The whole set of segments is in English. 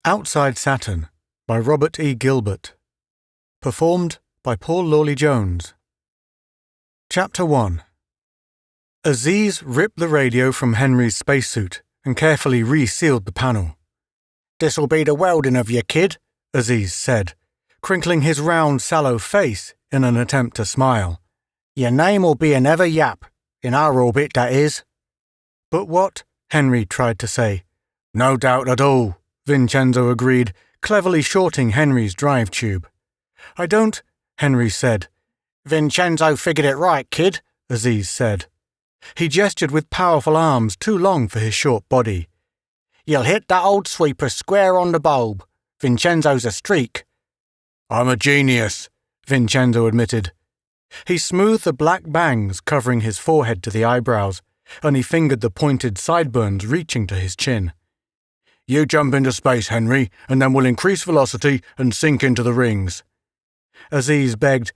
Outside Saturn by Robert E. Gilbert. Performed by Paul Lawley Jones. Chapter 1. Aziz ripped the radio from Henry's spacesuit and carefully resealed the panel. "This'll be the welding of you, kid," Aziz said, crinkling his round, sallow face in an attempt to smile. "Your name'll be an ever Yap, in our orbit, that is." "But what?" Henry tried to say. "No doubt at all," Vincenzo agreed, cleverly shorting Henry's drive tube. "I don't," Henry said. "Vincenzo figured it right, kid," Aziz said. He gestured with powerful arms too long for his short body. "You'll hit that old sweeper square on the bulb. Vincenzo's a streak." "I'm a genius," Vincenzo admitted. He smoothed the black bangs covering his forehead to the eyebrows, and he fingered the pointed sideburns reaching to his chin. "You jump into space, Henry, and then we'll increase velocity and sink into the rings." Aziz begged,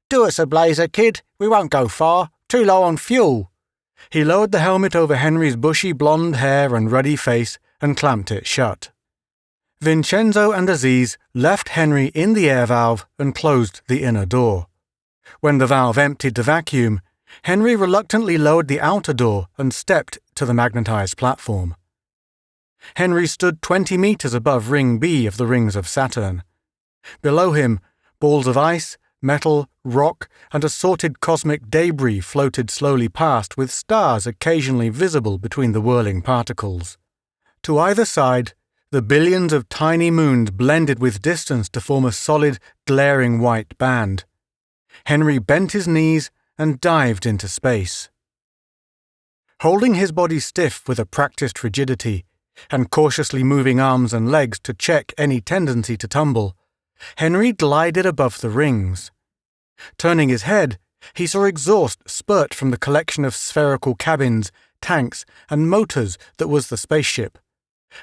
"Do us a blazer, kid. We won't go far. Too low on fuel." He lowered the helmet over Henry's bushy blonde hair and ruddy face and clamped it shut. Vincenzo and Aziz left Henry in the air valve and closed the inner door. When the valve emptied to vacuum, Henry reluctantly lowered the outer door and stepped to the magnetized platform. Henry stood 20 meters above Ring B of the rings of Saturn. Below him, balls of ice, metal, rock, and assorted cosmic debris floated slowly past, with stars occasionally visible between the whirling particles. To either side, the billions of tiny moons blended with distance to form a solid, glaring white band. Henry bent his knees and dived into space. Holding his body stiff with a practiced rigidity, and cautiously moving arms and legs to check any tendency to tumble, Henry glided above the rings. Turning his head, he saw exhaust spurt from the collection of spherical cabins, tanks, and motors that was the spaceship,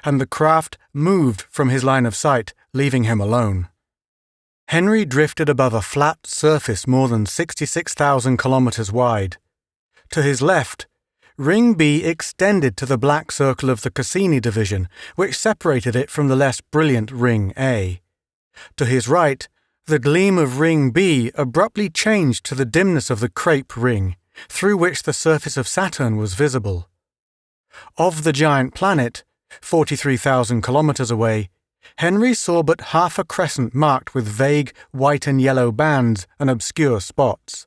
and the craft moved from his line of sight, leaving him alone. Henry drifted above a flat surface more than 66,000 kilometers wide. To his left, Ring B extended to the black circle of the Cassini division, which separated it from the less brilliant Ring A. To his right, the gleam of Ring B abruptly changed to the dimness of the Crepe Ring, through which the surface of Saturn was visible. Of the giant planet, 43,000 kilometers away, Henry saw but half a crescent marked with vague white and yellow bands and obscure spots.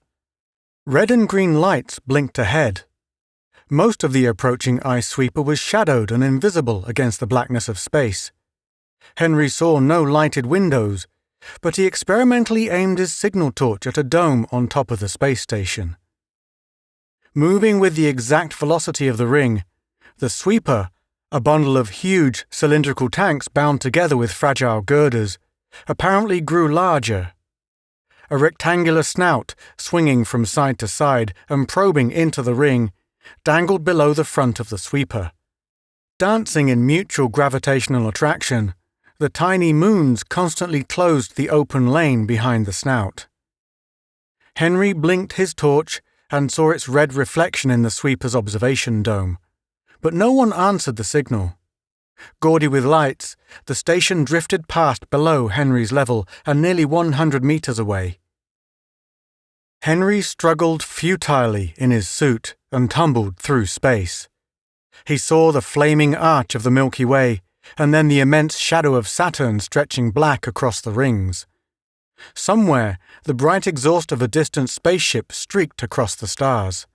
Red and green lights blinked ahead. Most of the approaching ice sweeper was shadowed and invisible against the blackness of space. Henry saw no lighted windows, but he experimentally aimed his signal torch at a dome on top of the space station. Moving with the exact velocity of the ring, the sweeper, a bundle of huge cylindrical tanks bound together with fragile girders, apparently grew larger. A rectangular snout, swinging from side to side and probing into the ring, dangled below the front of the sweeper. Dancing in mutual gravitational attraction, the tiny moons constantly closed the open lane behind the snout. Henry blinked his torch and saw its red reflection in the sweeper's observation dome, but no one answered the signal. Gaudy with lights, the station drifted past below Henry's level and nearly 100 meters away. Henry struggled futilely in his suit and tumbled through space. He saw the flaming arch of the Milky Way, and then the immense shadow of Saturn stretching black across the rings. Somewhere, the bright exhaust of a distant spaceship streaked across the stars.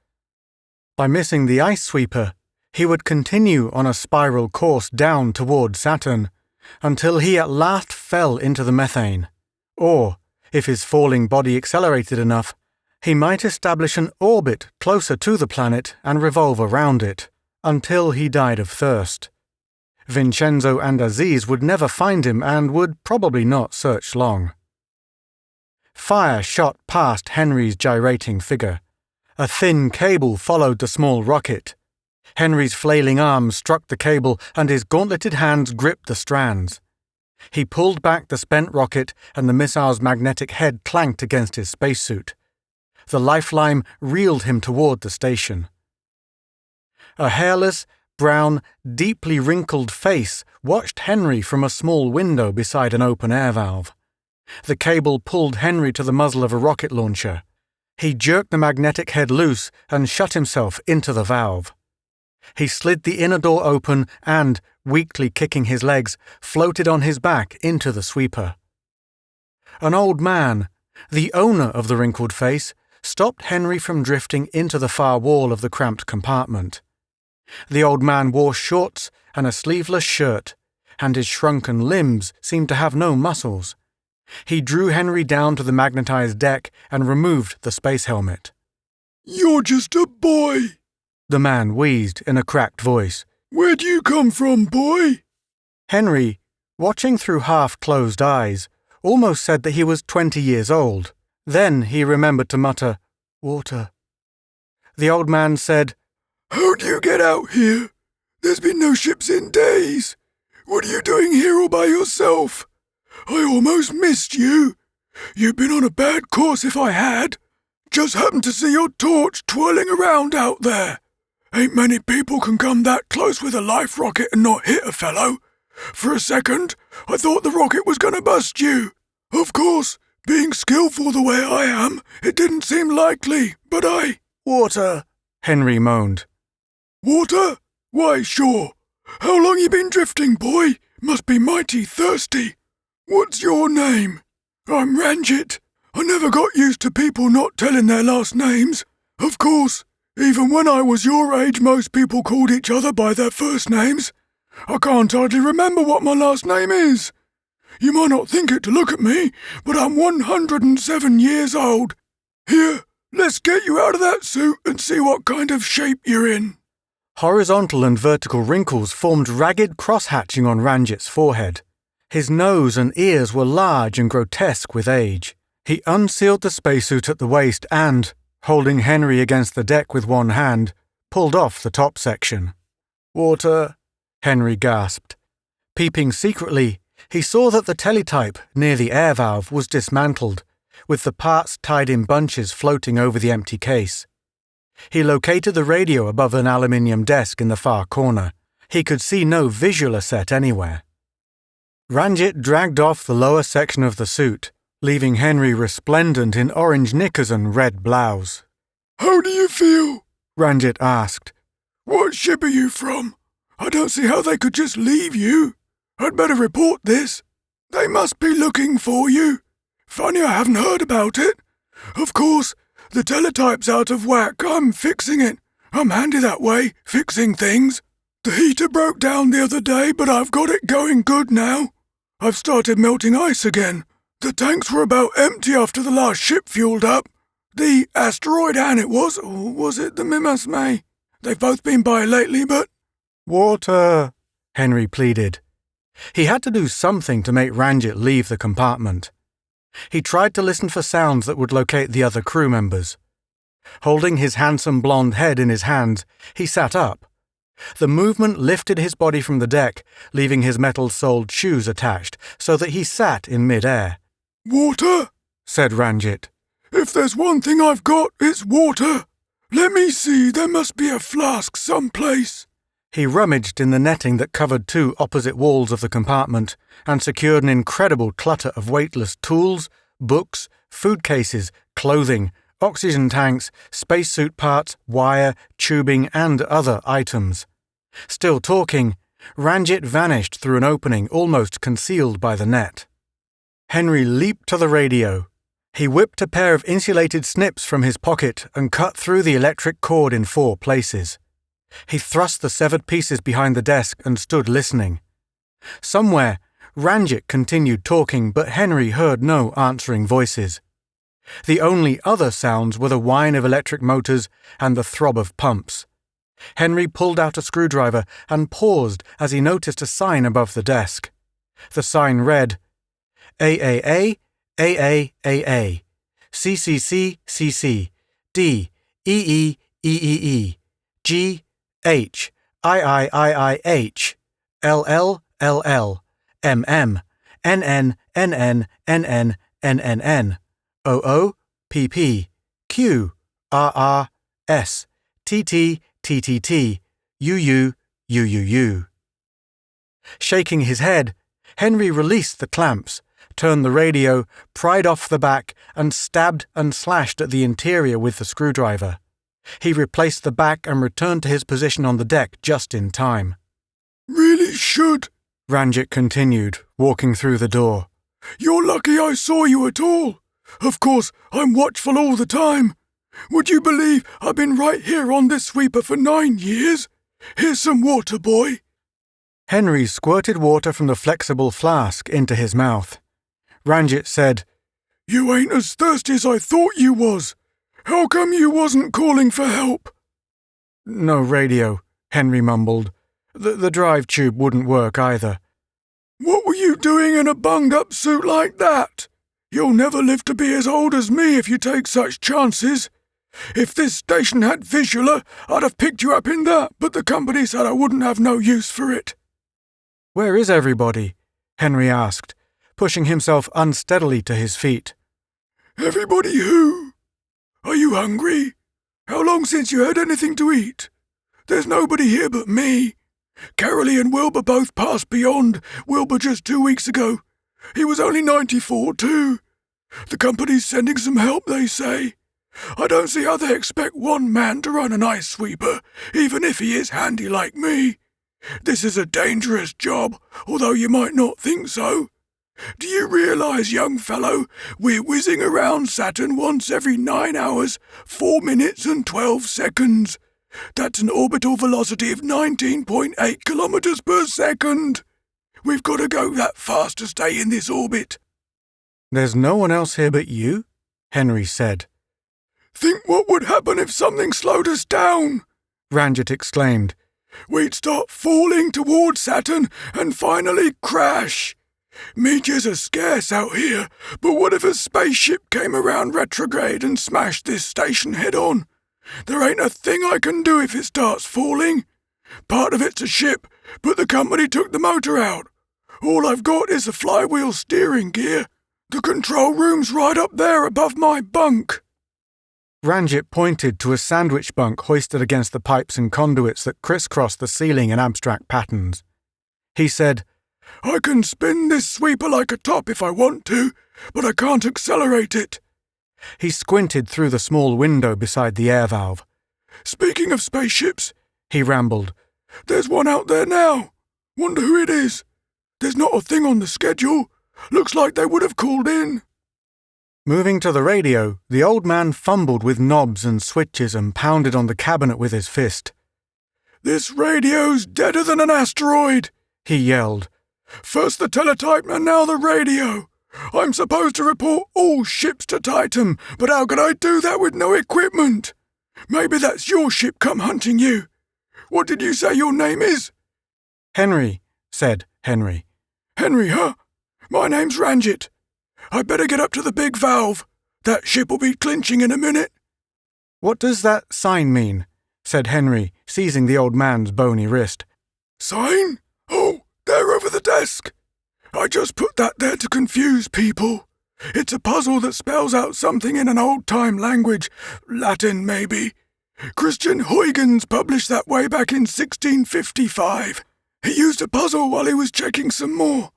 By missing the ice sweeper, he would continue on a spiral course down toward Saturn, until he at last fell into the methane. Or, if his falling body accelerated enough, he might establish an orbit closer to the planet and revolve around it, until he died of thirst. Vincenzo and Aziz would never find him and would probably not search long. Fire shot past Henry's gyrating figure. A thin cable followed the small rocket. Henry's flailing arms struck the cable and his gauntleted hands gripped the strands. He pulled back the spent rocket and the missile's magnetic head clanked against his spacesuit. The lifeline reeled him toward the station. A hairless, brown, deeply wrinkled face watched Henry from a small window beside an open air valve. The cable pulled Henry to the muzzle of a rocket launcher. He jerked the magnetic head loose and shut himself into the valve. He slid the inner door open and, weakly kicking his legs, floated on his back into the sweeper. An old man, the owner of the wrinkled face, stopped Henry from drifting into the far wall of the cramped compartment. The old man wore shorts and a sleeveless shirt, and his shrunken limbs seemed to have no muscles. He drew Henry down to the magnetized deck and removed the space helmet. "You're just a boy," the man wheezed in a cracked voice. "Where do you come from, boy?" Henry, watching through half-closed eyes, almost said that he was 20 years old. Then he remembered to mutter, "Water." The old man said, "How'd you get out here? There's been no ships in days. What are you doing here all by yourself? I almost missed you. You've been on a bad course if I had. Just happened to see your torch twirling around out there. Ain't many people can come that close with a life rocket and not hit a fellow. For a second, I thought the rocket was going to bust you. Of course, being skillful the way I am, it didn't seem likely, but I—" "Water," Henry moaned. "Water? Why, sure. How long you been drifting, boy? Must be mighty thirsty. What's your name?" "I'm Ranjit. I never got used to people not telling their last names. Of course, even when I was your age, most people called each other by their first names. I can't hardly remember what my last name is. You might not think it to look at me, but I'm 107 years old. Here, let's get you out of that suit and see what kind of shape you're in." Horizontal and vertical wrinkles formed ragged cross-hatching on Ranjit's forehead. His nose and ears were large and grotesque with age. He unsealed the spacesuit at the waist and, holding Henry against the deck with one hand, pulled off the top section. "Water," Henry gasped. Peeping secretly, he saw that the teletype near the air valve was dismantled, with the parts tied in bunches floating over the empty case. He located the radio above an aluminium desk in the far corner. He could see no visual asset anywhere. Ranjit dragged off the lower section of the suit, leaving Henry resplendent in orange knickers and red blouse. "How do you feel?" Ranjit asked. "What ship are you from? I don't see how they could just leave you. I'd better report this. They must be looking for you. Funny I haven't heard about it. Of course, the teletype's out of whack. I'm fixing it. I'm handy that way, fixing things. The heater broke down the other day, but I've got it going good now. I've started melting ice again. The tanks were about empty after the last ship fueled up. The asteroid Ann it was, or was it the Mimas May? They've both been by lately, but—" "Water," Henry pleaded. He had to do something to make Ranjit leave the compartment. He tried to listen for sounds that would locate the other crew members. Holding his handsome blonde head in his hands, he sat up. The movement lifted his body from the deck, leaving his metal-soled shoes attached, so that he sat in mid-air. "Water," said Ranjit. "If there's one thing I've got, it's water. Let me see, there must be a flask someplace." He rummaged in the netting that covered two opposite walls of the compartment and secured an incredible clutter of weightless tools, books, food cases, clothing, oxygen tanks, spacesuit parts, wire, tubing, and other items. Still talking, Ranjit vanished through an opening almost concealed by the net. Henry leaped to the radio. He whipped a pair of insulated snips from his pocket and cut through the electric cord in 4 places. He thrust the severed pieces behind the desk and stood listening. Somewhere, Ranjit continued talking, but Henry heard no answering voices. The only other sounds were the whine of electric motors and the throb of pumps. Henry pulled out a screwdriver and paused as he noticed a sign above the desk. The sign read, AAA, AAAA, CCC, CC, D, EE, EEE, G, H, IIIIH, LL, LL, MM, NN, NN, NN, NNN, OO, PP, Q, RR, S, TT, TTT, UU, UUU. Shaking his head, Henry released the clamps, turned the radio, pried off the back, and stabbed and slashed at the interior with the screwdriver. He replaced the back and returned to his position on the deck just in time. Really should, Ranjit continued, walking through the door. You're lucky I saw you at all. Of course, I'm watchful all the time. Would you believe I've been right here on this sweeper for 9 years? Here's some water, boy. Henry squirted water from the flexible flask into his mouth. Ranjit said, You ain't as thirsty as I thought you was. How come you wasn't calling for help? No radio, Henry mumbled. The drive tube wouldn't work either. What were you doing in a bunged-up suit like that? You'll never live to be as old as me if you take such chances. If this station had visualer, I'd have picked you up in that, but the company said I wouldn't have no use for it. Where is everybody? Henry asked, pushing himself unsteadily to his feet. Everybody who? Are you hungry? How long since you had anything to eat? There's nobody here but me. Carolee and Wilbur both passed beyond, Wilbur just 2 weeks ago. He was only 94 too. The company's sending some help, they say. I don't see how they expect one man to run an ice sweeper, even if he is handy like me. This is a dangerous job, although you might not think so. Do you realise, young fellow, we're whizzing around Saturn once every 9 hours, 4 minutes and 12 seconds. That's an orbital velocity of 19.8 kilometres per second. We've got to go that fast to stay in this orbit. There's no one else here but you? Henry said. Think what would happen if something slowed us down, Ranjit exclaimed. We'd start falling towards Saturn and finally crash. Meteors are scarce out here, but what if a spaceship came around retrograde and smashed this station head-on? There ain't a thing I can do if it starts falling. Part of it's a ship, but the company took the motor out. All I've got is a flywheel steering gear. The control room's right up there above my bunk. Ranjit pointed to a sandwich bunk hoisted against the pipes and conduits that crisscrossed the ceiling in abstract patterns. He said, I can spin this sweeper like a top if I want to, but I can't accelerate it. He squinted through the small window beside the air valve. Speaking of spaceships, he rambled, there's one out there now. Wonder who it is. There's not a thing on the schedule. Looks like they would have called in. Moving to the radio, the old man fumbled with knobs and switches and pounded on the cabinet with his fist. This radio's deader than an asteroid, he yelled. First the teletype and now the radio. I'm supposed to report all ships to Titan, but how could I do that with no equipment? Maybe that's your ship come hunting you. What did you say your name is? Henry, said Henry. Henry, huh? My name's Ranjit. I'd better get up to the big valve. That ship will be clinching in a minute. What does that sign mean? Said Henry, seizing the old man's bony wrist. Sign? Oh, there over the desk. I just put that there to confuse people. It's a puzzle that spells out something in an old-time language, Latin maybe. Christian Huygens published that way back in 1655. He used a puzzle while he was checking some more.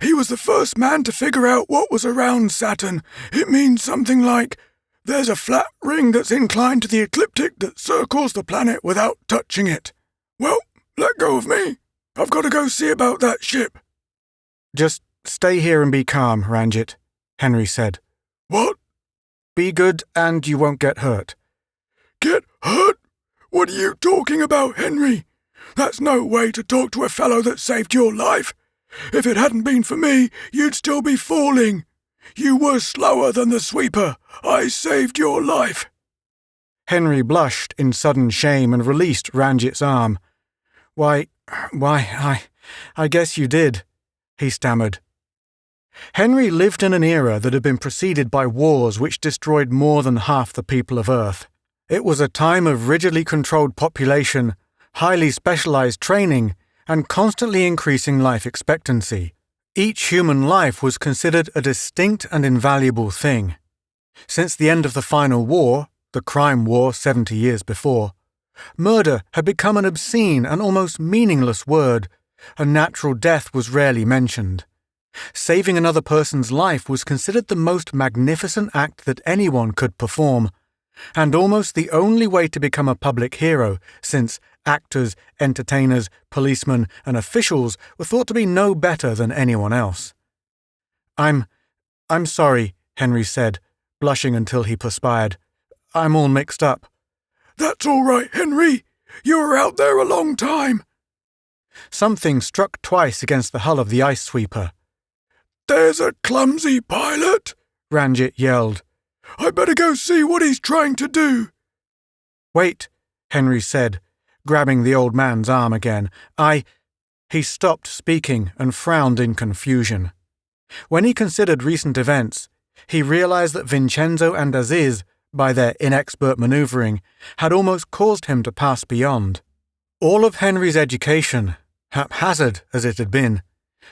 He was the first man to figure out what was around Saturn. It means something like, there's a flat ring that's inclined to the ecliptic that circles the planet without touching it. Well, let go of me. I've got to go see about that ship. Just stay here and be calm, Ranjit, Henry said. What? Be good and you won't get hurt. Get hurt? What are you talking about, Henry? That's no way to talk to a fellow that saved your life. If it hadn't been for me, you'd still be falling. You were slower than the sweeper. I saved your life. Henry blushed in sudden shame and released Ranjit's arm. Why, I guess you did, he stammered. Henry lived in an era that had been preceded by wars which destroyed more than half the people of Earth. It was a time of rigidly controlled population, highly specialized training, and constantly increasing life expectancy. Each human life was considered a distinct and invaluable thing. Since the end of the final war, the crime war 70 years before, Murder had become an obscene and almost meaningless word. A natural death was rarely mentioned. Saving another person's life was considered the most magnificent act that anyone could perform, and almost the only way to become a public hero, since actors, entertainers, policemen, and officials were thought to be no better than anyone else. I'm sorry, Henry said, blushing until he perspired. I'm all mixed up. That's all right, Henry. You were out there a long time. Something struck twice against the hull of the ice sweeper. There's a clumsy pilot, Ranjit yelled. I better go see what he's trying to do. Wait, Henry said, grabbing the old man's arm again. He stopped speaking and frowned in confusion. When he considered recent events, he realized that Vincenzo and Aziz, by their inexpert maneuvering, had almost caused him to pass beyond. All of Henry's education, haphazard as it had been,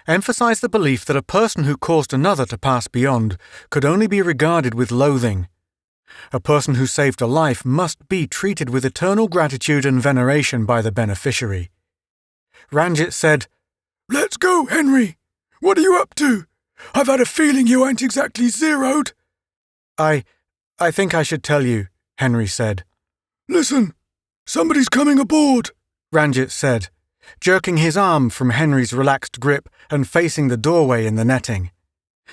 emphasized the belief that a person who caused another to pass beyond could only be regarded with loathing. A person who saved a life must be treated with eternal gratitude and veneration by the beneficiary. Ranjit said, Let's go, Henry. What are you up to? I've had a feeling you ain't exactly zeroed. I think I should tell you, Henry said. Listen, somebody's coming aboard, Ranjit said, jerking his arm from Henry's relaxed grip and facing the doorway in the netting.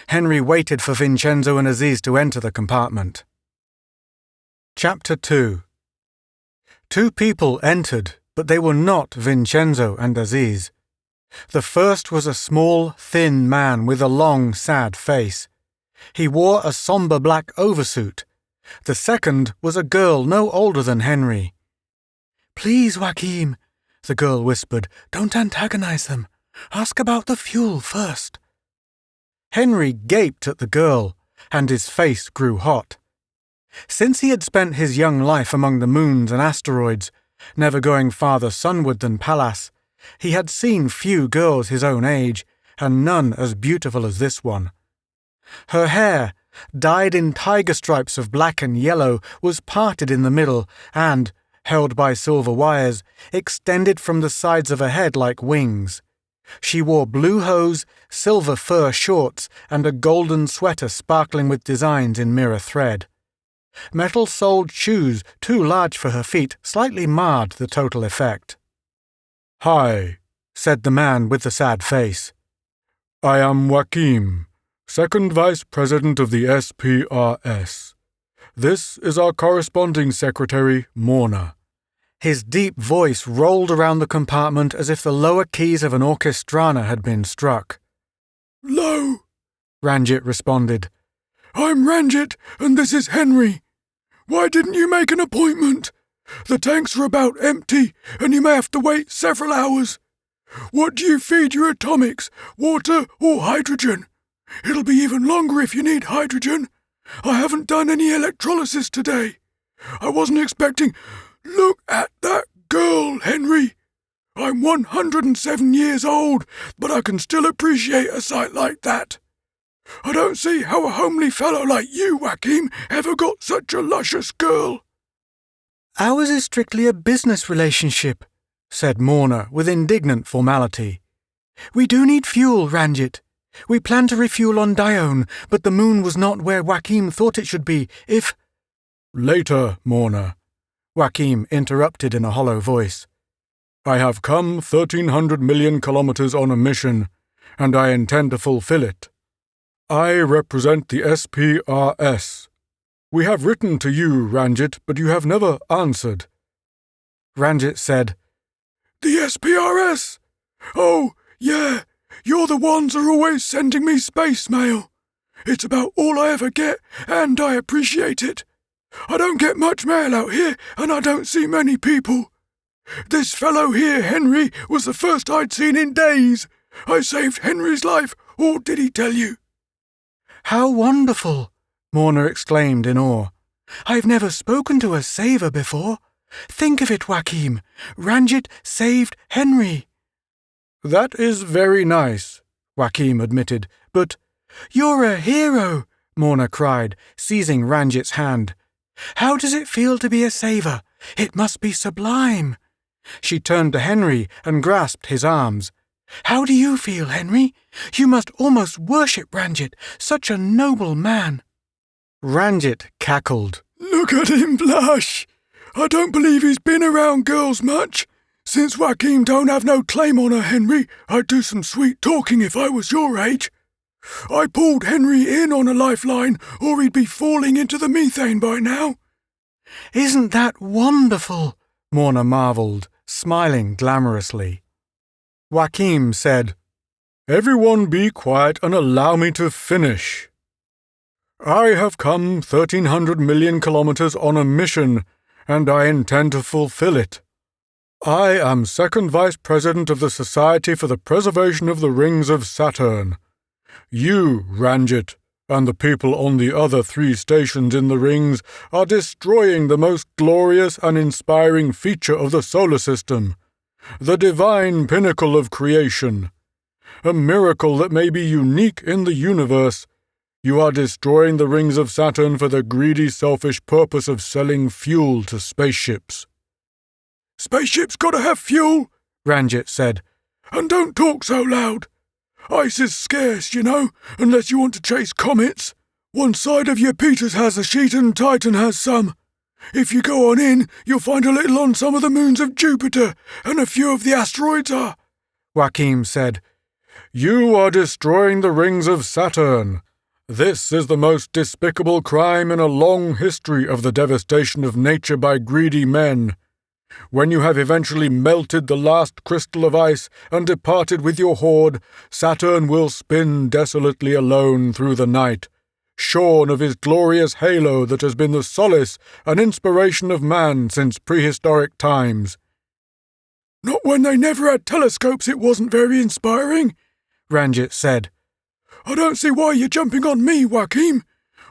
Henry waited for Vincenzo and Aziz to enter the compartment. Chapter 2. 2 people entered, but they were not Vincenzo and Aziz. The first was a small, thin man with a long, sad face. He wore a somber black oversuit. The second was a girl no older than Henry. Please, Joachim, the girl whispered, don't antagonize them. Ask about the fuel first. Henry gaped at the girl, and his face grew hot. Since he had spent his young life among the moons and asteroids, never going farther sunward than Pallas, he had seen few girls his own age, and none as beautiful as this one. Her hair, dyed in tiger stripes of black and yellow, was parted in the middle and, held by silver wires, extended from the sides of her head like wings. She wore blue hose, silver fur shorts, and a golden sweater sparkling with designs in mirror thread. Metal-soled shoes, too large for her feet, slightly marred the total effect. Hi, said the man with the sad face. I am Joachim, second vice president of the SPRS. This is our corresponding secretary, Morna. His deep voice rolled around the compartment as if the lower keys of an orchestrana had been struck. Low, Ranjit responded. I'm Ranjit, and this is Henry. Why didn't you make an appointment? The tanks are about empty, and you may have to wait several hours. What do you feed your atomics, water or hydrogen? It'll be even longer if you need hydrogen. I haven't done any electrolysis today. I wasn't expecting... Look at that girl, Henry. I'm 107 years old, but I can still appreciate a sight like that. I don't see how a homely fellow like you, Joachim, ever got such a luscious girl. Ours is strictly a business relationship, said Morna with indignant formality. We do need fuel, Ranjit. We plan to refuel on Dione, but the moon was not where Joachim thought it should be, if... Later, Morna, Joachim interrupted in a hollow voice. I have come 1,300 million kilometers on a mission, and I intend to fulfill it. I represent the SPRS. We have written to you, Ranjit, but you have never answered. Ranjit said, The SPRS? Oh, yeah, you're the ones who are always sending me space mail. It's about all I ever get, and I appreciate it. I don't get much mail out here, and I don't see many people. This fellow here, Henry, was the first I'd seen in days. I saved Henry's life, or did he tell you? How wonderful! Morna exclaimed in awe. I've never spoken to a saver before. Think of it, Joachim. Ranjit saved Henry. That is very nice, Joachim admitted, but... You're a hero, Morna cried, seizing Ranjit's hand. How does it feel to be a saver? It must be sublime. She turned to Henry and grasped his arms. How do you feel, Henry? You must almost worship Ranjit, such a noble man. Ranjit cackled. Look at him blush. I don't believe he's been around girls much. Since Joachim don't have no claim on her, Henry, I'd do some sweet talking if I was your age. I pulled Henry in on a lifeline, or he'd be falling into the methane by now. Isn't that wonderful? Morna marvelled, smiling glamorously. Joachim said, Everyone be quiet and allow me to finish. I have come 1,300 million kilometers on a mission, and I intend to fulfill it. I am second vice president of the Society for the Preservation of the Rings of Saturn. You, Ranjit, and the people on the other 3 stations in the rings are destroying the most glorious and inspiring feature of the solar system, the divine pinnacle of creation. A miracle that may be unique in the universe. You are destroying the rings of Saturn for the greedy, selfish purpose of selling fuel to spaceships. Spaceships gotta have fuel, Ranjit said. And don't talk so loud. Ice is scarce, you know, unless you want to chase comets. One side of your Peters has a sheet and Titan has some. If you go on in, you'll find a little on some of the moons of Jupiter, and a few of the asteroids are. Joachim said, You are destroying the rings of Saturn. This is the most despicable crime in a long history of the devastation of nature by greedy men. When you have eventually melted the last crystal of ice and departed with your hoard, Saturn will spin desolately alone through the night, shorn of his glorious halo that has been the solace and inspiration of man since prehistoric times. Not when they never had telescopes it wasn't very inspiring, Ranjit said. I don't see why you're jumping on me, Joachim.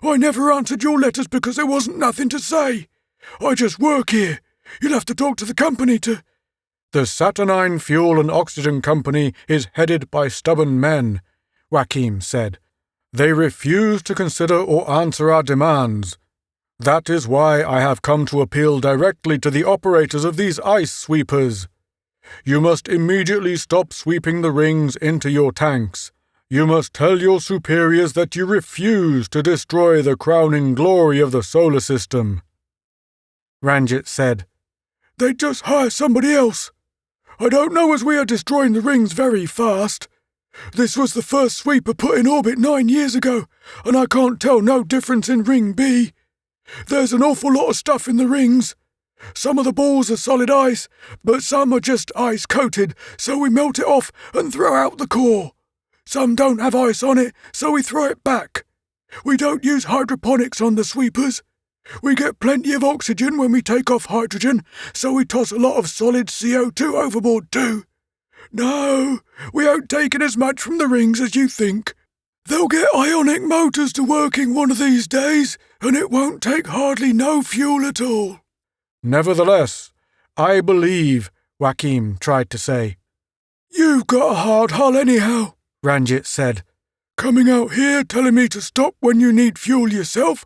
I never answered your letters because there wasn't nothing to say. I just work here. You'll have to talk to the company to... The Saturnine Fuel and Oxygen Company is headed by stubborn men, Joachim said. They refuse to consider or answer our demands. That is why I have come to appeal directly to the operators of these ice sweepers. You must immediately stop sweeping the rings into your tanks. You must tell your superiors that you refuse to destroy the crowning glory of the solar system. Ranjit said, They'd just hire somebody else. I don't know as we are destroying the rings very fast. This was the first sweeper put in orbit 9 years ago, and I can't tell no difference in Ring B. There's an awful lot of stuff in the rings. Some of the balls are solid ice, but some are just ice-coated, so we melt it off and throw out the core. Some don't have ice on it, so we throw it back. We don't use hydroponics on the sweepers. We get plenty of oxygen when we take off hydrogen, so we toss a lot of solid CO2 overboard too. No, we ain't taking as much from the rings as you think. They'll get ionic motors to working one of these days, and it won't take hardly no fuel at all. Nevertheless, I believe, Joachim tried to say. You've got a hard hull anyhow, Ranjit said. Coming out here telling me to stop when you need fuel yourself?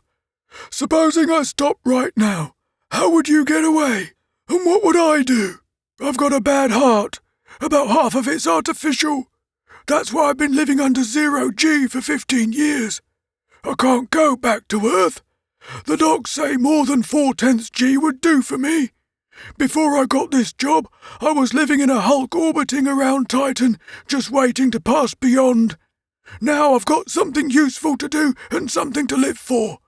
Supposing I stop right now, how would you get away? And what would I do? I've got a bad heart. About half of it's artificial. That's why I've been living under 0 G for 15 years. I can't go back to Earth. The docs say more than 4/10 G would do for me. Before I got this job, I was living in a hulk orbiting around Titan, just waiting to pass beyond. Now I've got something useful to do and something to live for.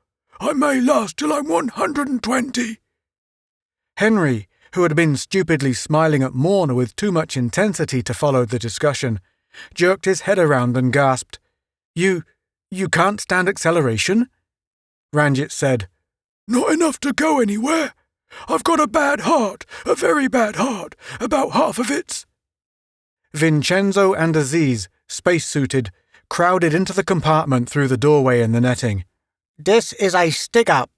I may last till I'm 120. Henry, who had been stupidly smiling at Morna with too much intensity to follow the discussion, jerked his head around and gasped, You can't stand acceleration? Ranjit said, Not enough to go anywhere. I've got a bad heart, a very bad heart, about half of it's... Vincenzo and Aziz, spacesuited, crowded into the compartment through the doorway in the netting. This is a stick-up,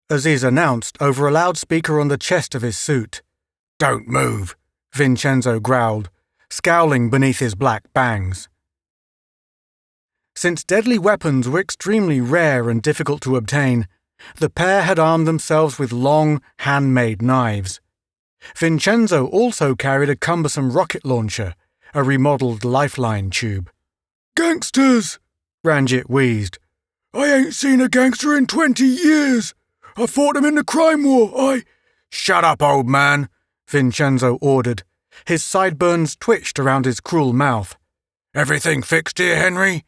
Aziz announced over a loudspeaker on the chest of his suit. Don't move, Vincenzo growled, scowling beneath his black bangs. Since deadly weapons were extremely rare and difficult to obtain, The pair had armed themselves with long, handmade knives. Vincenzo also carried a cumbersome rocket launcher, a remodelled lifeline tube. "Gangsters!" Ranjit wheezed. "I ain't seen a gangster in 20 years. I fought him in the crime war, "Shut up, old man," Vincenzo ordered. His sideburns twitched around his cruel mouth. "Everything fixed here, Henry?"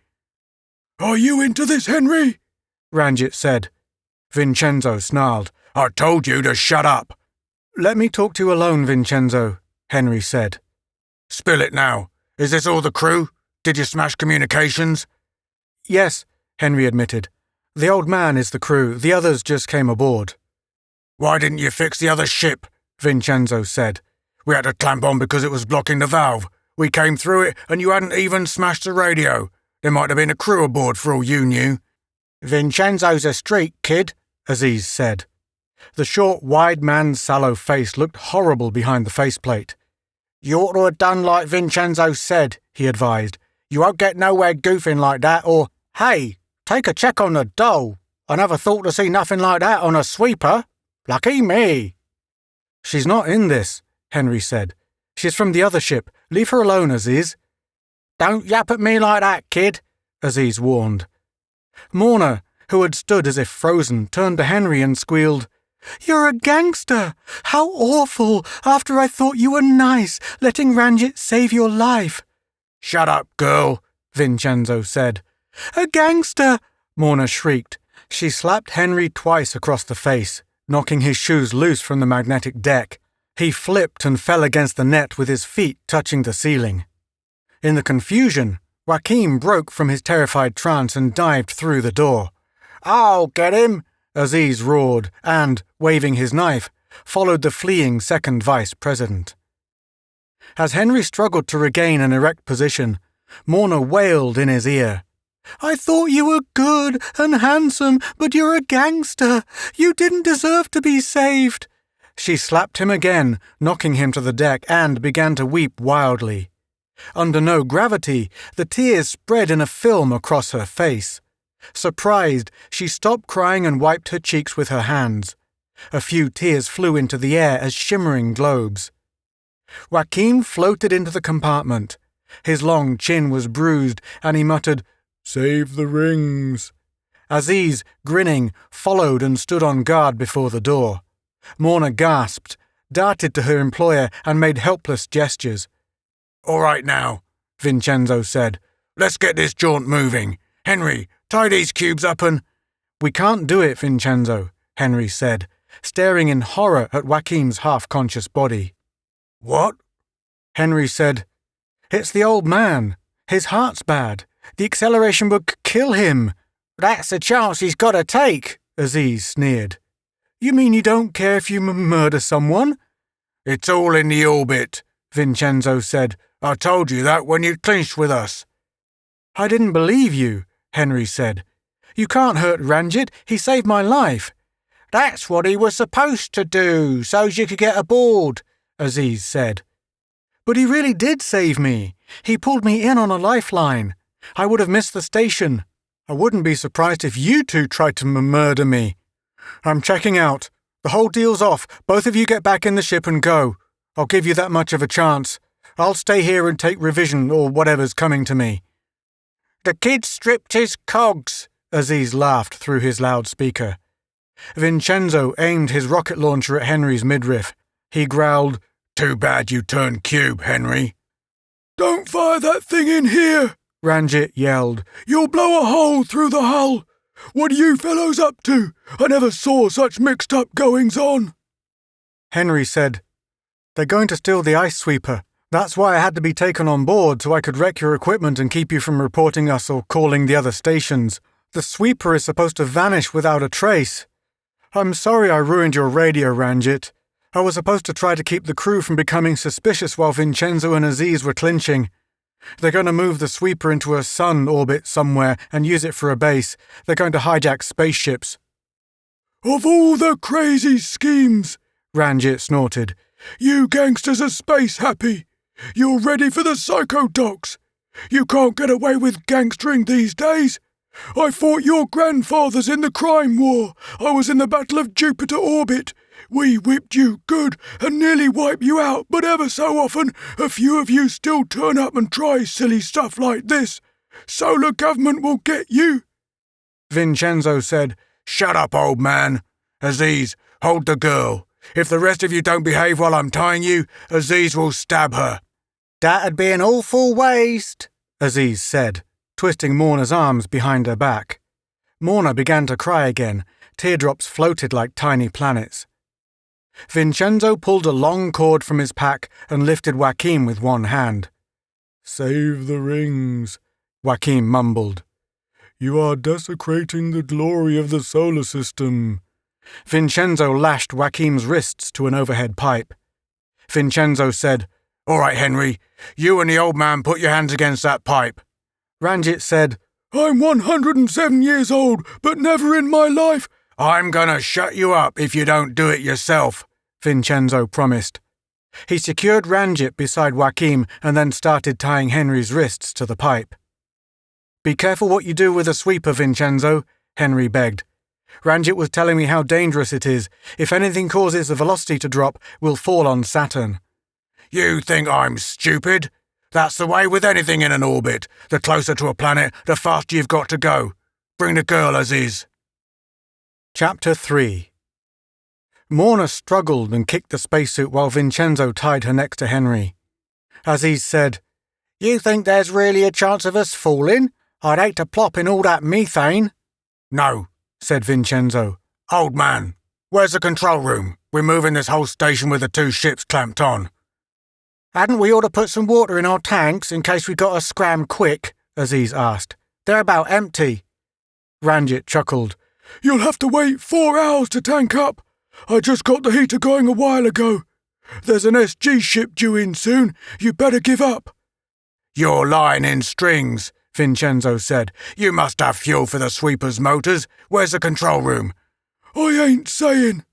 "Are you into this, Henry?" Ranjit said. Vincenzo snarled. "I told you to shut up." "Let me talk to you alone, Vincenzo," Henry said. "Spill it now. Is this all the crew? Did you smash communications?" "Yes," Henry admitted. "The old man is the crew. The others just came aboard." "Why didn't you fix the other ship?" Vincenzo said. "We had to clamp on because it was blocking the valve. We came through it and you hadn't even smashed the radio. There might have been a crew aboard for all you knew." "Vincenzo's a streak, kid," Aziz said. The short, wide man's sallow face looked horrible behind the faceplate. "You ought to have done like Vincenzo said," he advised. "You won't get nowhere goofing like that, or, hey, take a check on the doll. I never thought to see nothing like that on a sweeper. Lucky me." "She's not in this," Henry said. "She's from the other ship. Leave her alone, Aziz." "Don't yap at me like that, kid," Aziz warned. Morna, who had stood as if frozen, turned to Henry and squealed, "You're a gangster! How awful, after I thought you were nice, letting Ranjit save your life." "Shut up, girl," Vincenzo said. "A gangster!" Morna shrieked. She slapped Henry twice across the face, knocking his shoes loose from the magnetic deck. He flipped and fell against the net with his feet touching the ceiling. In the confusion, Joaquin broke from his terrified trance and dived through the door. "I'll get him!" Aziz roared and, waving his knife, followed the fleeing second vice president. As Henry struggled to regain an erect position, Morna wailed in his ear. "I thought you were good and handsome, but you're a gangster. You didn't deserve to be saved." She slapped him again, knocking him to the deck, and began to weep wildly. Under no gravity, the tears spread in a film across her face. Surprised, she stopped crying and wiped her cheeks with her hands. A few tears flew into the air as shimmering globes. Joaquin floated into the compartment. His long chin was bruised, and he muttered, "Save the rings." Aziz, grinning, followed and stood on guard before the door. Morna gasped, darted to her employer, and made helpless gestures. "All right now," Vincenzo said. "Let's get this jaunt moving. Henry, tie these cubes up and—" "We can't do it, Vincenzo," Henry said, staring in horror at Joaquin's half-conscious body. "What?" Henry said. "It's the old man. His heart's bad. The acceleration would kill him." "That's a chance he's got to take," Aziz sneered. "You mean you don't care if you murder someone?" "It's all in the orbit," Vincenzo said. "I told you that when you clinched with us." "I didn't believe you," Henry said. "You can't hurt Ranjit. He saved my life." "That's what he was supposed to do, so's you could get aboard," Aziz said. "But he really did save me. He pulled me in on a lifeline. I would have missed the station. I wouldn't be surprised if you two tried to murder me. I'm checking out. The whole deal's off. Both of you get back in the ship and go. I'll give you that much of a chance. I'll stay here and take revision or whatever's coming to me." "The kid stripped his cogs," Aziz laughed through his loudspeaker. Vincenzo aimed his rocket launcher at Henry's midriff. He growled, "Too bad you turned cube, Henry." "Don't fire that thing in here," Ranjit yelled. "You'll blow a hole through the hull. What are you fellows up to? I never saw such mixed-up goings-on." Henry said, "They're going to steal the ice sweeper. That's why I had to be taken on board so I could wreck your equipment and keep you from reporting us or calling the other stations. The sweeper is supposed to vanish without a trace. I'm sorry I ruined your radio, Ranjit. I was supposed to try to keep the crew from becoming suspicious while Vincenzo and Aziz were clinching. They're going to move the sweeper into a sun orbit somewhere and use it for a base. They're going to hijack spaceships." "Of all the crazy schemes," Ranjit snorted, "you gangsters are space happy. You're ready for the psychodocs. You can't get away with gangstering these days. I fought your grandfathers in the crime war. I was in the Battle of Jupiter Orbit. We whipped you good and nearly wiped you out, but ever so often a few of you still turn up and try silly stuff like this. Solar government will get you." Vincenzo said, "Shut up, old man. Aziz, hold the girl. If the rest of you don't behave while I'm tying you, Aziz will stab her." "That'd be an awful waste," Aziz said, twisting Morna's arms behind her back. Morna began to cry again. Teardrops floated like tiny planets. Vincenzo pulled a long cord from his pack and lifted Joaquim with one hand. "Save the rings," Joaquim mumbled. "You are desecrating the glory of the solar system." Vincenzo lashed Joaquim's wrists to an overhead pipe. Vincenzo said, "All right, Henry, you and the old man put your hands against that pipe." Ranjit said, "I'm 107 years old, but never in my life—" "I'm gonna shut you up if you don't do it yourself," Vincenzo promised. He secured Ranjit beside Joaquim and then started tying Henry's wrists to the pipe. "Be careful what you do with a sweeper, Vincenzo," Henry begged. "Ranjit was telling me how dangerous it is. If anything causes the velocity to drop, we'll fall on Saturn." "You think I'm stupid? That's the way with anything in an orbit. The closer to a planet, the faster you've got to go. Bring the girl, Aziz." Chapter 3. Morna struggled and kicked the spacesuit while Vincenzo tied her next to Henry. Aziz said, "You think there's really a chance of us falling? I'd hate to plop in all that methane." "No," said Vincenzo. "Old man, where's the control room? We're moving this whole station with the 2 ships clamped on." "Hadn't we ought to put some water in our tanks in case we got to scram quick?" Aziz asked. "They're about empty." Ranjit chuckled. "You'll have to wait 4 hours to tank up. I just got the heater going a while ago. There's an SG ship due in soon. You better give up." "You're lying in strings," Vincenzo said. "You must have fuel for the sweeper's motors. Where's the control room?" "I ain't saying."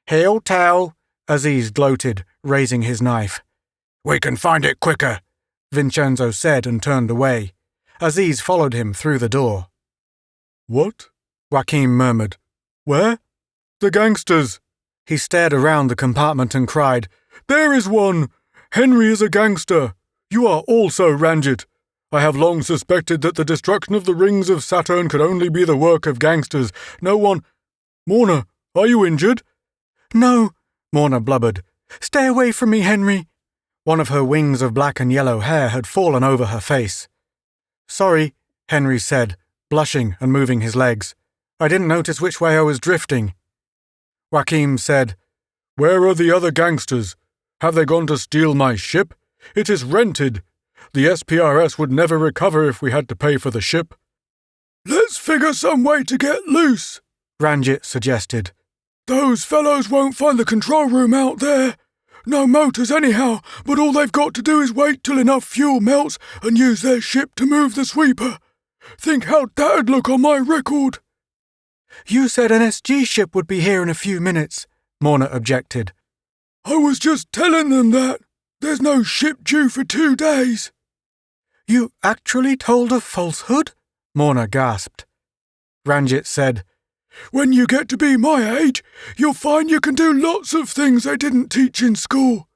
"He'll tell," Aziz gloated, raising his knife. "We can find it quicker," Vincenzo said and turned away. Aziz followed him through the door. "What?" Joaquim murmured. "Where?" "The gangsters." He stared around the compartment and cried, "There is one! Henry is a gangster. You are also Ranjit. I have long suspected that the destruction of the rings of Saturn could only be the work of gangsters. No one— Morna, are you injured?" "No," Morna blubbered. "Stay away from me, Henry." One of her wings of black and yellow hair had fallen over her face. "Sorry," Henry said, blushing and moving his legs. "I didn't notice which way I was drifting." Joaquim said, "Where are the other gangsters? Have they gone to steal my ship? It is rented. The SPRS would never recover if we had to pay for the ship." "Let's figure some way to get loose," Ranjit suggested. "Those fellows won't find the control room out there. No motors anyhow, but all they've got to do is wait till enough fuel melts and use their ship to move the sweeper. Think how that'd look on my record." "You said an SG ship would be here in a few minutes," Morna objected. "I was just telling them that. There's no ship due for 2 days." "You actually told a falsehood?" Morna gasped. Ranjit said, "When you get to be my age, you'll find you can do lots of things they didn't teach in school.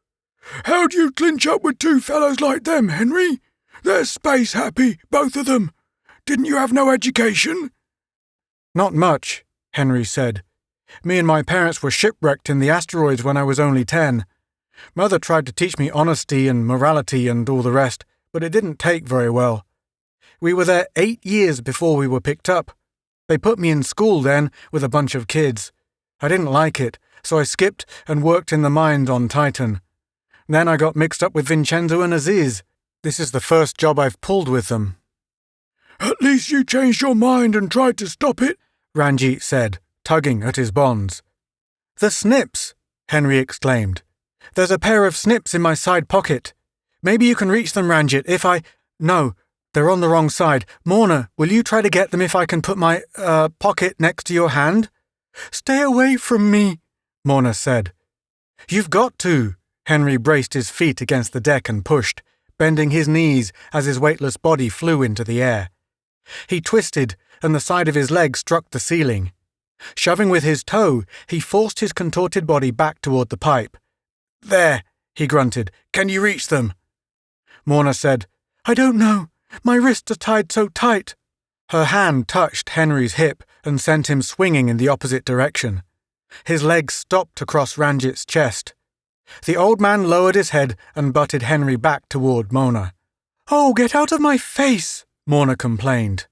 How'd you clinch up with 2 fellows like them, Henry? They're space happy, both of them. Didn't you have no education?" "Not much," Henry said. "Me and my parents were shipwrecked in the asteroids when I was only 10. Mother tried to teach me honesty and morality and all the rest, but it didn't take very well. We were there 8 years before we were picked up. They put me in school then with a bunch of kids. I didn't like it, so I skipped and worked in the mines on Titan. Then I got mixed up with Vincenzo and Aziz. This is the first job I've pulled with them." "At least you changed your mind and tried to stop it," Ranjit said, tugging at his bonds. "The snips!" Henry exclaimed. "There's a pair of snips in my side pocket. Maybe you can reach them, Ranjit, if I— No, they're on the wrong side. Morna, will you try to get them if I can put my, pocket next to your hand?" "Stay away from me," Morna said. "You've got to." Henry braced his feet against the deck and pushed, bending his knees as his weightless body flew into the air. He twisted, and the side of his leg struck the ceiling. Shoving with his toe, he forced his contorted body back toward the pipe. "There," he grunted. "Can you reach them?" Morna said, "I don't know. My wrists are tied so tight." Her hand touched Henry's hip and sent him swinging in the opposite direction. His legs stopped across Ranjit's chest. The old man lowered his head and butted Henry back toward Mona. "Oh, get out of my face," Morna complained.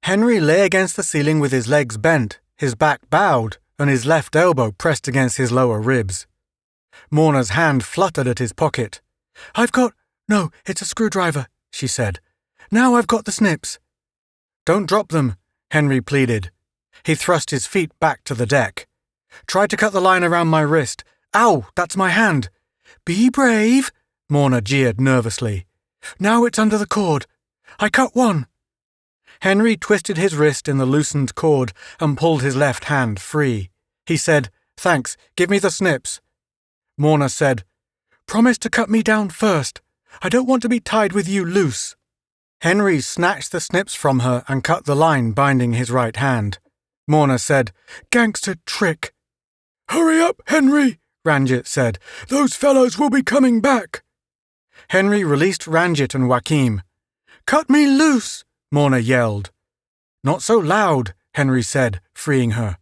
Henry lay against the ceiling with his legs bent, his back bowed, and his left elbow pressed against his lower ribs. Morna's hand fluttered at his pocket. No, it's a screwdriver," she said. "Now I've got the snips." "Don't drop them," Henry pleaded. He thrust his feet back to the deck. "Try to cut the line around my wrist. Ow, that's my hand." "Be brave," Morna jeered nervously. "Now it's under the cord. I cut one." Henry twisted his wrist in the loosened cord and pulled his left hand free. He said, "Thanks, give me the snips." Morna said, "Promise to cut me down first. I don't want to be tied with you loose." Henry snatched the snips from her and cut the line binding his right hand. Morna said, "Gangster trick." "Hurry up, Henry," Ranjit said. "Those fellows will be coming back." Henry released Ranjit and Wakim. "Cut me loose," Morna yelled. "Not so loud," Henry said, freeing her.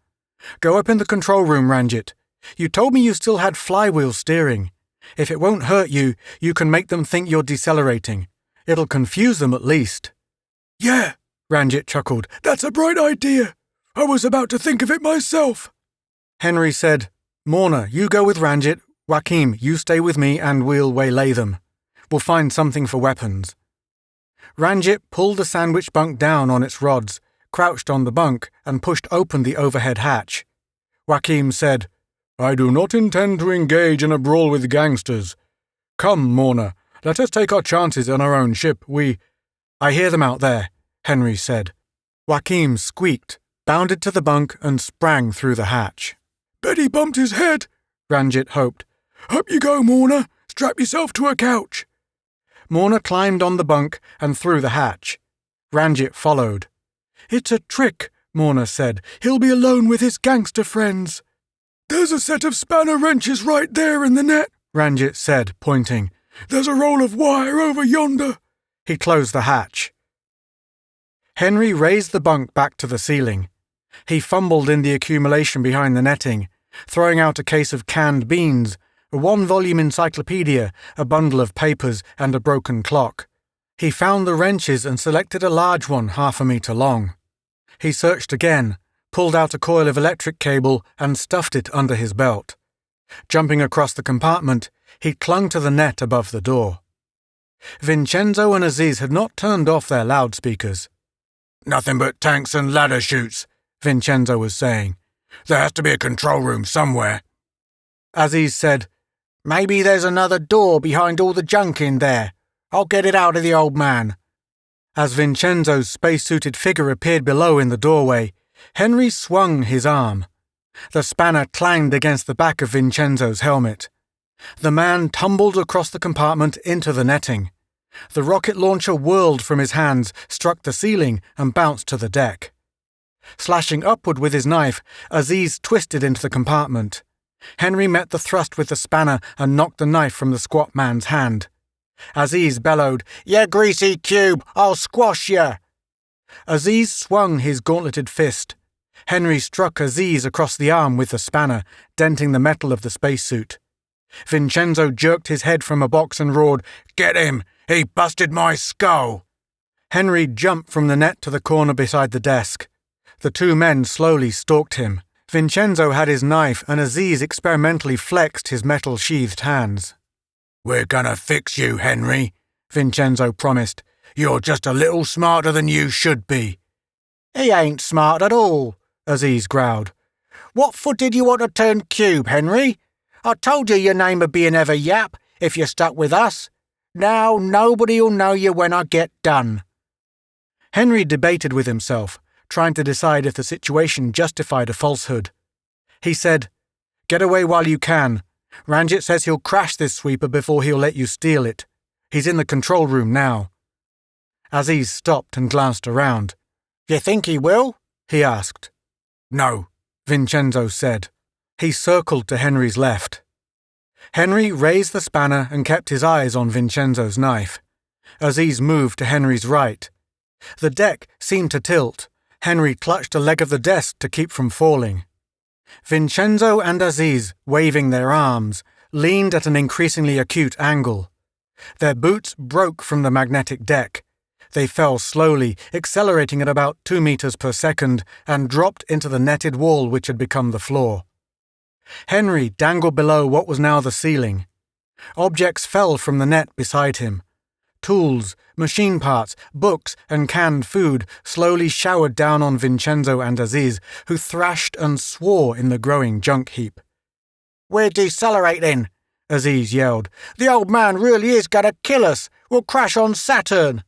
"Go up in the control room, Ranjit. You told me you still had flywheel steering. If it won't hurt you, you can make them think you're decelerating. It'll confuse them at least." "Yeah," Ranjit chuckled. "That's a bright idea. I was about to think of it myself." Henry said, "Morna, you go with Ranjit. Wakim, you stay with me and we'll waylay them. We'll find something for weapons." Ranjit pulled the sandwich bunk down on its rods, crouched on the bunk, and pushed open the overhead hatch. Wakim said, "I do not intend to engage in a brawl with gangsters. Come, Morna, let us take our chances on our own ship. I hear them out there," Henry said. Wakim squeaked, bounded to the bunk, and sprang through the hatch. "Bet he bumped his head," Ranjit hoped. "Up you go, Morna. Strap yourself to a couch." Morna climbed on the bunk and through the hatch. Ranjit followed. "It's a trick," Morna said. "He'll be alone with his gangster friends." "There's a set of spanner wrenches right there in the net," Ranjit said, pointing. "There's a roll of wire over yonder." He closed the hatch. Henry raised the bunk back to the ceiling. He fumbled in the accumulation behind the netting, throwing out a case of canned beans, a one-volume encyclopedia, a bundle of papers, and a broken clock. He found the wrenches and selected a large one 1/2 meter long. He searched again, pulled out a coil of electric cable, and stuffed it under his belt. Jumping across the compartment, he clung to the net above the door. Vincenzo and Aziz had not turned off their loudspeakers. Nothing but tanks and ladder chutes, Vincenzo was saying. There has to be a control room somewhere. Aziz said, "Maybe there's another door behind all the junk in there. I'll get it out of the old man." As Vincenzo's spacesuited figure appeared below in the doorway, Henry swung his arm. The spanner clanged against the back of Vincenzo's helmet. The man tumbled across the compartment into the netting. The rocket launcher whirled from his hands, struck the ceiling, and bounced to the deck. Slashing upward with his knife, Aziz twisted into the compartment. Henry met the thrust with the spanner and knocked the knife from the squat man's hand. Aziz bellowed, "You greasy cube, I'll squash you!" Aziz swung his gauntleted fist. Henry struck Aziz across the arm with the spanner, denting the metal of the spacesuit. Vincenzo jerked his head from a box and roared, "Get him! He busted my skull!" Henry jumped from the net to the corner beside the desk. The two men slowly stalked him. Vincenzo had his knife and Aziz experimentally flexed his metal-sheathed hands. "We're gonna fix you, Henry," Vincenzo promised. "You're just a little smarter than you should be." "He ain't smart at all," Aziz growled. "What for did you want to turn cube, Henry? I told you your name would be an ever yap if you stuck with us. Now nobody'll know you when I get done." Henry debated with himself, trying to decide if the situation justified a falsehood. He said, "Get away while you can. Ranjit says he'll crash this sweeper before he'll let you steal it. He's in the control room now." Aziz stopped and glanced around. You think he will? He asked. No, Vincenzo said. He circled to Henry's left. Henry raised the spanner and kept his eyes on Vincenzo's knife. Aziz moved to Henry's right. The deck seemed to tilt. Henry clutched a leg of the desk to keep from falling. Vincenzo and Aziz, waving their arms, leaned at an increasingly acute angle. Their boots broke from the magnetic deck. They fell slowly, accelerating at about 2 meters per second, and dropped into the netted wall which had become the floor. Henry dangled below what was now the ceiling. Objects fell from the net beside him. Tools, machine parts, books, and canned food slowly showered down on Vincenzo and Aziz, who thrashed and swore in the growing junk heap. We're decelerating, Aziz yelled. The old man really is going to kill us. We'll crash on Saturn.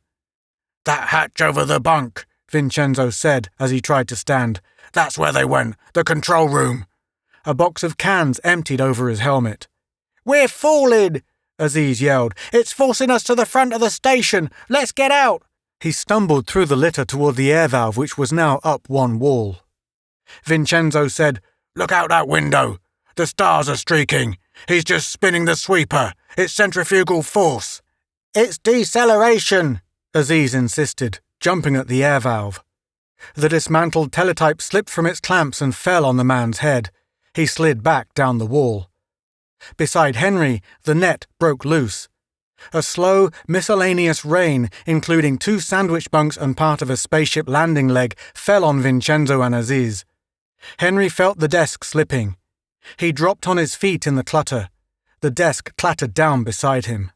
That hatch over the bunk, Vincenzo said as he tried to stand. That's where they went, the control room. A box of cans emptied over his helmet. We're falling, Aziz yelled. It's forcing us to the front of the station. Let's get out. He stumbled through the litter toward the air valve, which was now up one wall. Vincenzo said, Look out that window. The stars are streaking. He's just spinning the sweeper. It's centrifugal force. It's deceleration, Aziz insisted, jumping at the air valve. The dismantled teletype slipped from its clamps and fell on the man's head. He slid back down the wall. Beside Henry, the net broke loose. A slow, miscellaneous rain, including 2 sandwich bunks and part of a spaceship landing leg, fell on Vincenzo and Aziz. Henry felt the desk slipping. He dropped on his feet in the clutter. The desk clattered down beside him.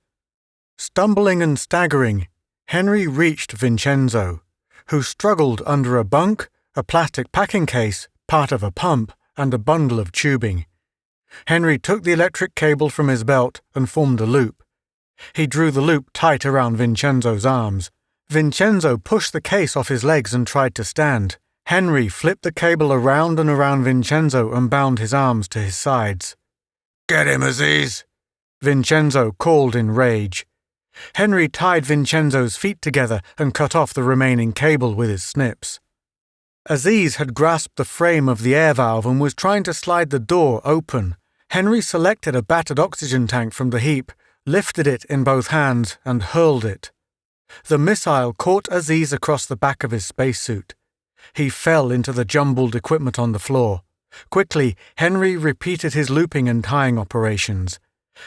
Stumbling and staggering, Henry reached Vincenzo, who struggled under a bunk, a plastic packing case, part of a pump, and a bundle of tubing. Henry took the electric cable from his belt and formed a loop. He drew the loop tight around Vincenzo's arms. Vincenzo pushed the case off his legs and tried to stand. Henry flipped the cable around and around Vincenzo and bound his arms to his sides. Get him, Aziz, Vincenzo called in rage. Henry tied Vincenzo's feet together and cut off the remaining cable with his snips. Aziz had grasped the frame of the air valve and was trying to slide the door open. Henry selected a battered oxygen tank from the heap, lifted it in both hands, and hurled it. The missile caught Aziz across the back of his spacesuit. He fell into the jumbled equipment on the floor. Quickly, Henry repeated his looping and tying operations.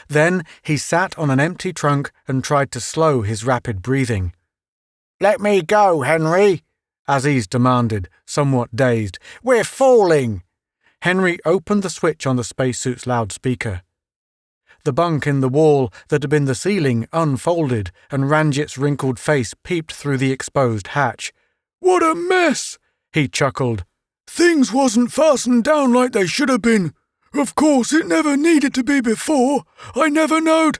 Then he sat on an empty trunk and tried to slow his rapid breathing. Let me go, Henry, Aziz demanded, somewhat dazed. We're falling. Henry opened the switch on the spacesuit's loudspeaker. The bunk in the wall that had been the ceiling unfolded, and Ranjit's wrinkled face peeped through the exposed hatch. What a mess, he chuckled. Things wasn't fastened down like they should have been. Of course, it never needed to be before. I never knowed.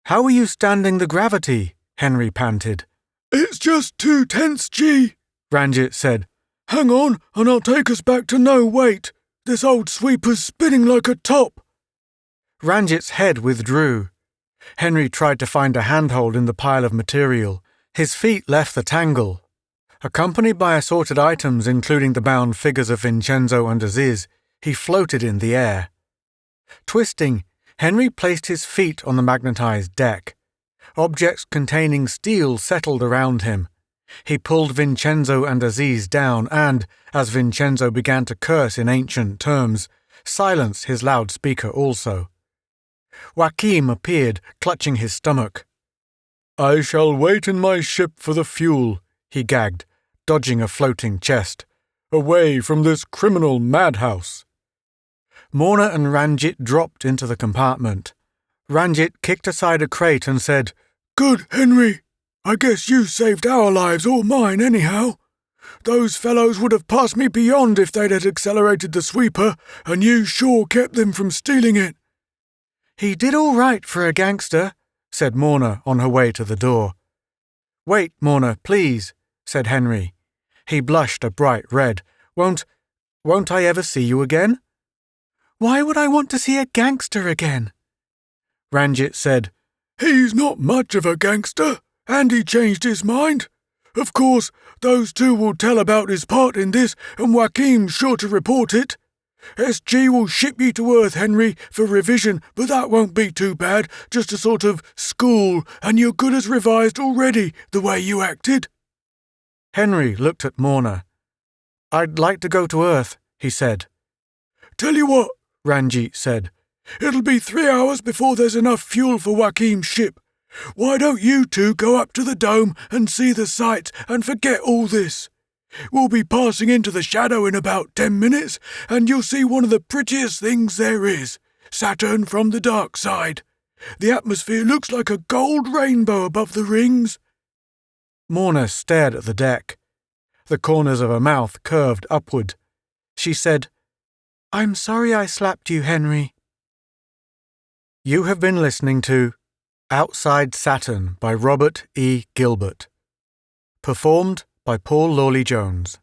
How are you standing the gravity? Henry panted. It's just 2 tenths G, Ranjit said. Hang on, and I'll take us back to no weight. This old sweeper's spinning like a top. Ranjit's head withdrew. Henry tried to find a handhold in the pile of material. His feet left the tangle. Accompanied by assorted items including the bound figures of Vincenzo and Aziz, he floated in the air. Twisting, Henry placed his feet on the magnetized deck. Objects containing steel settled around him. He pulled Vincenzo and Aziz down and, as Vincenzo began to curse in ancient terms, silenced his loudspeaker also. Joachim appeared, clutching his stomach. I shall wait in my ship for the fuel, he gagged, dodging a floating chest. Away from this criminal madhouse. Morna and Ranjit dropped into the compartment. Ranjit kicked aside a crate and said, Good, Henry. I guess you saved our lives or mine anyhow. Those fellows would have passed me beyond if they'd had accelerated the sweeper, and you sure kept them from stealing it. He did all right for a gangster, said Morna on her way to the door. Wait, Morna, please, said Henry. He blushed a bright red. Won't I ever see you again? Why would I want to see a gangster again? Ranjit said, He's not much of a gangster, and he changed his mind. Of course, those two will tell about his part in this, and Joachim's sure to report it. SG will ship you to Earth, Henry, for revision, but that won't be too bad. Just a sort of school, and you're good as revised already, the way you acted. Henry looked at Morna. I'd like to go to Earth, he said. Tell you what, Ranjit said. It'll be 3 hours before there's enough fuel for Joachim's ship. Why don't you two go up to the dome and see the sights and forget all this? We'll be passing into the shadow in about 10 minutes, and you'll see one of the prettiest things there is, Saturn from the dark side. The atmosphere looks like a gold rainbow above the rings. Morna stared at the deck. The corners of her mouth curved upward. She said, I'm sorry I slapped you, Henry. You have been listening to Outside Saturn by Robert E. Gilbert. Performed by Paul Lawley Jones.